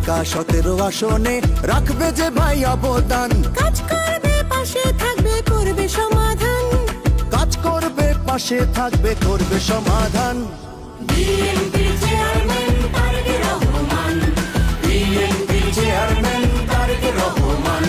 ঢাকা 17 আসনে রাখবে যে ভাই অবদান, কাজ করবে পাশে থাকবে করবে সমাধান, কাজ করবে পাশে থাকবে করবে সমাধান। বিএনপির চেয়ারম্যান তারেক রহমান, বিএনপির চেয়ারম্যান তারেক রহমান।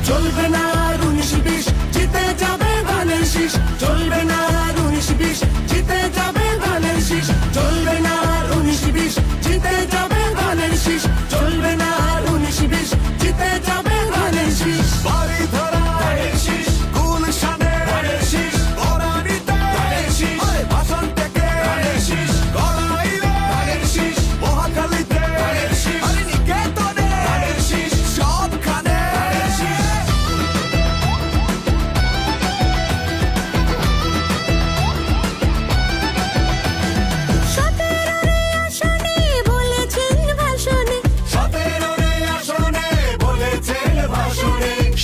চলবে না আর 19-20, জিতে যাবে ধানের শীষ। চলবে না আর 19-20, জিতে যাবে ধানের শীষ। চলবে না আর 19-20, জিতে যাবে ধানের শীষ। চলবে না আর 19-20, জিতে যাবে ধানের শীষ। বাড়ি ধরা ধানের শীষ, গুলশানে ধানের শীষ, বরানীতে ধানের শীষ, ভাষণ থেকে ধানের শীষ, গড়াইলে ধানের শীষ, মহাখালীতে ধানের শীষ, নিকেতনে ধানের শীষ, সবখানে ধানের শীষ।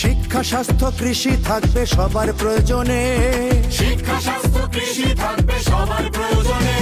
শিক্ষা স্বাস্থ্য কৃষি থাকবে সবার প্রয়োজনে, শিক্ষা স্বাস্থ্য কৃষি থাকবে সবার প্রয়োজনে।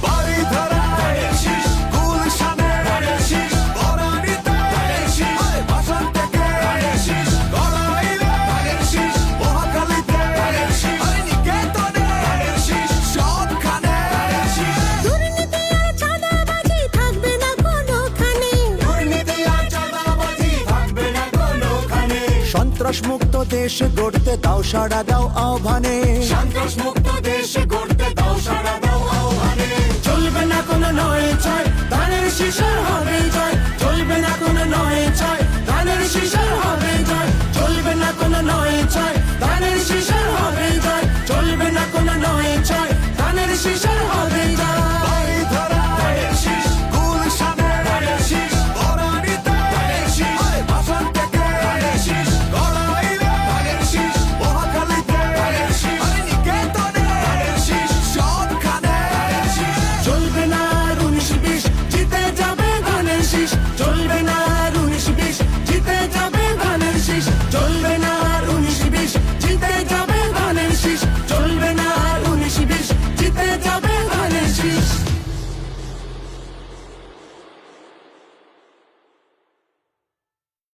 বাড়ি ধরা ধানের শীষ, গুলশানে ধানের শীষ, বরানীতে ধানের শীষ, ভাষণ থেকে ধানের শীষ, গড়াইলে ধানের শীষ, মহাখালীতে ধানের শীষ, নিকেতনে ধানের শীষ, সবখানে ধানের শীষ। দুর্নীতি আর চাঁদাবাজি থাকবে না কোনোখানে, দুর্নীতি আর চাঁদাবাজি থাকবে না কোনোখানে। সন্ত্রাস মুক্ত দেশ গড়তে দাও সাড়া দাও আহ্বানে, সন্ত্রাস মুক্ত দেশ গড়তে দাও সাড়া দাও আহ্বানে। চলবে না কোনো নয় ছয়, ধানের শীষের হবে